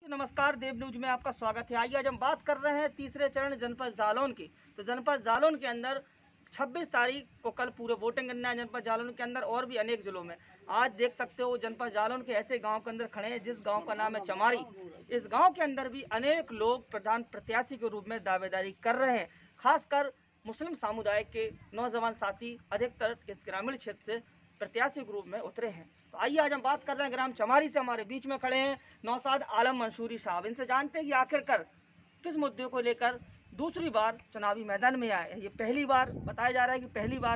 नमस्कार, देव न्यूज में आपका स्वागत है। आइए आज हम बात कर रहे हैं तीसरे चरण जनपद जालौन की। तो जनपद जालौन के अंदर 26 तारीख को कल पूरे वोटिंग करना है। जनपद जालौन के अंदर और भी अनेक जिलों में आज देख सकते हो जनपद जालौन के ऐसे गांव के अंदर खड़े हैं जिस गांव का नाम है चमारी। इस गांव के अंदर भी अनेक लोग प्रधान प्रत्याशी के रूप में दावेदारी कर रहे हैं। खासकर मुस्लिम समुदाय के नौजवान साथी अधिकतर इस ग्रामीण क्षेत्र से प्रत्याशी के रूप में उतरे हैं। तो आइए आज हम बात कर रहे हैं ग्राम चमारी से। हमारे बीच में खड़े हैं नौशाद आलम मंसूरी साहब। इनसे जानते हैं कि आखिरकार किस मुद्दे को लेकर दूसरी बार चुनावी मैदान में आए हैं। ये पहली बार बताया जा रहा है कि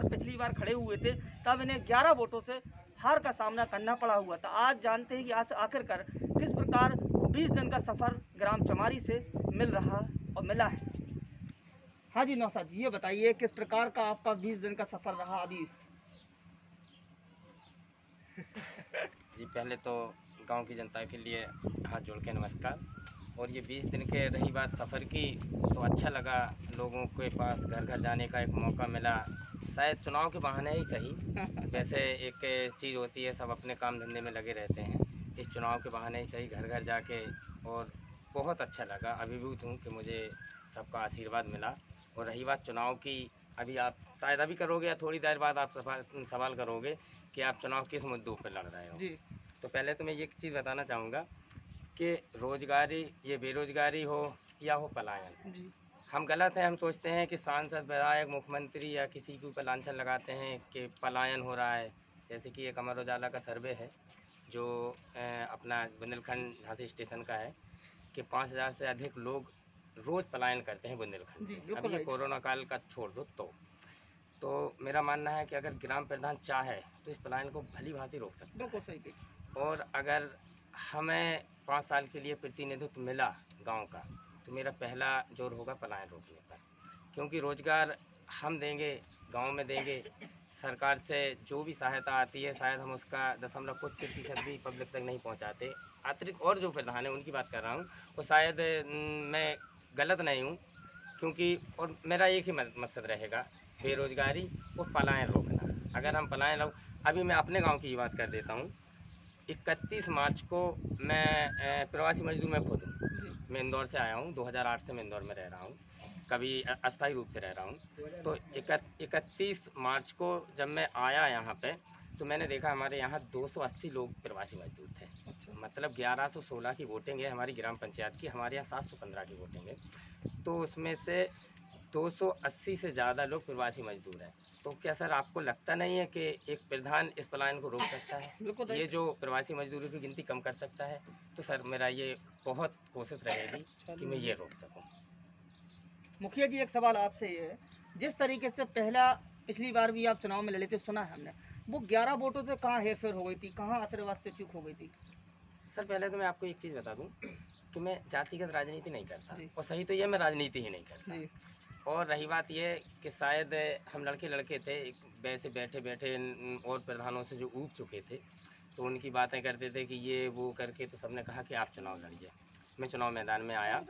पिछली बार खड़े हुए थे तब इन्हें 11 वोटों से हार का सामना करना पड़ा हुआ था। आज जानते हैं कि आज आखिरकार किस प्रकार 20 दिन का सफ़र ग्राम चमारी से मिल रहा और मिला है। हाँ जी नौशाद जी, ये बताइए किस प्रकार का आपका 20 दिन का सफ़र रहा अभी। जी पहले तो गांव की जनता के लिए हाथ जोड़ के नमस्कार। और ये 20 दिन के रही बात सफ़र की तो अच्छा लगा, लोगों के पास घर घर जाने का एक मौका मिला, शायद चुनाव के बहाने ही सही। वैसे एक चीज़ होती है, सब अपने काम धंधे में लगे रहते हैं, इस चुनाव के बहाने ही सही घर घर जाके और बहुत अच्छा लगा। अभिभूत हूँ कि मुझे सबका आशीर्वाद मिला। और रही बात चुनाव की, अभी आप शायद अभी करोगे या थोड़ी देर बाद आप सवाल करोगे कि आप चुनाव किस मुद्दों पर लड़ रहे हो जी। तो पहले तो मैं ये चीज़ बताना चाहूँगा कि रोजगारी, ये बेरोजगारी हो या हो पलायन जी, हम गलत हैं। हम सोचते हैं कि सांसद, विधायक, मुख्यमंत्री या किसी के ऊपर लांछन लगाते हैं कि पलायन हो रहा है। जैसे कि एक अमर उजाला का सर्वे है जो अपना बुंदेलखंड झांसी स्टेशन का है कि 5000 से अधिक लोग रोज़ पलायन करते हैं बुंदेलखंड से। अब ये कोरोना काल का छोड़ दो तो मेरा मानना है कि अगर ग्राम प्रधान चाहे तो इस पलायन को भली भांति रोक सकता है। सही। और अगर हमें 5 साल के लिए प्रतिनिधित्व मिला गांव का तो मेरा पहला जोर होगा पलायन रोकने पर, क्योंकि रोजगार हम देंगे, गांव में देंगे। सरकार से जो भी सहायता आती है शायद हम उसका 0.कुछ% भी पब्लिक तक नहीं पहुंचाते। अतिरिक्त और जो प्रधान है उनकी बात कर रहा हूँ, वो शायद मैं गलत नहीं हूँ, क्योंकि और मेरा एक ही मकसद रहेगा, बेरोजगारी और पलायन रोकना। अगर हम पलायन अभी मैं अपने गांव की ही बात कर देता हूँ। 31 मार्च को मैं प्रवासी मजदूर मैं खुद हूँ, मैं इंदौर से आया हूँ। 2008 से मैं इंदौर में रह रहा हूँ, कभी अस्थायी रूप से रह रहा हूँ। तो 31 मार्च को जब मैं आया यहाँ पे तो मैंने देखा हमारे यहाँ 280 लोग प्रवासी मजदूर थे। अच्छा। मतलब 1116 की वोटिंग है हमारी ग्राम पंचायत की, हमारे यहाँ 715 की वोटिंग है। तो उसमें से 280 से ज़्यादा लोग प्रवासी मजदूर हैं। तो क्या सर आपको लगता नहीं है कि एक प्रधान इस पलायन को रोक सकता है, ये जो प्रवासी मजदूरों की गिनती कम कर सकता है? तो सर मेरा ये बहुत कोशिश रहेगी कि मैं ये रोक सकूं। मुखिया जी, एक सवाल आपसे ये है, जिस तरीके से पिछली बार भी आप चुनाव में लड़े थे, सुना है हमने, वो 11 वोटों से कहाँ हेरफेर हो गई थी, कहाँ आशीर्वाद से चूक हो गई थी? सर पहले तो मैं आपको एक चीज़ बता दूं कि मैं जातिगत राजनीति नहीं करता, और सही तो ये मैं राजनीति ही नहीं करता। और रही बात ये कि शायद हम लड़के थे, वैसे बैठे और प्रधानों से जो ऊब चुके थे तो उनकी बातें करते थे कि ये वो करके, तो सबने कहा कि आप चुनाव लड़िए। मैं चुनाव मैदान में आया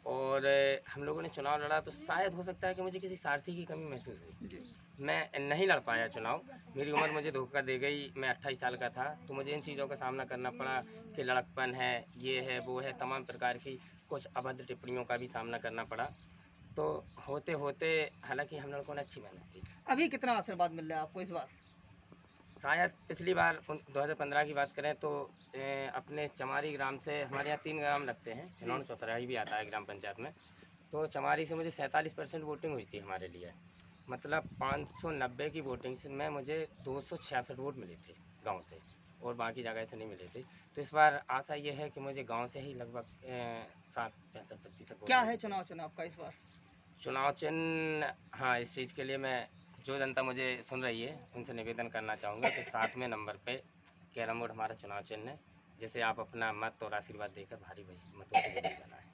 और हम लोगों ने चुनाव लड़ा, तो शायद हो सकता है कि मुझे किसी सारथी की कमी महसूस हुई, मैं नहीं लड़ पाया चुनाव। मेरी उम्र मुझे धोखा दे गई, मैं 28 साल का था, तो मुझे इन चीज़ों का सामना करना पड़ा कि लड़कपन है, ये है, वो है, तमाम प्रकार की कुछ अभद्र टिप्पणियों का भी सामना करना पड़ा। तो होते होते हालांकि हम लड़कों ने अच्छी मेहनत की। अभी कितना आशीर्वाद मिल रहा है आपको इस बार? शायद पिछली बार 2015 की बात करें तो अपने चमारी ग्राम से, हमारे यहाँ 3 ग्राम लगते हैं, हिनौन चौथराही भी आता है ग्राम पंचायत में, तो चमारी से मुझे 47% वोटिंग हुई थी हमारे लिए। मतलब 590 की वोटिंग से में मुझे 266 वोट मिले थे गांव से, और बाकी जगह से नहीं मिले थे। तो इस बार आशा ये है कि मुझे गांव से ही लगभग 60-65% क्या है चुनाव चिन्ह आपका इस बार? चुनाव चिन्ह, हाँ, इस चीज़ के लिए मैं, जो जनता मुझे सुन रही है उनसे निवेदन करना चाहूँगा कि 7वें नंबर पे कैरम बोर्ड हमारा चुनाव चिन्ह है, जिसे आप अपना मत और आशीर्वाद देकर भारी मतों से विजयी बनाएं।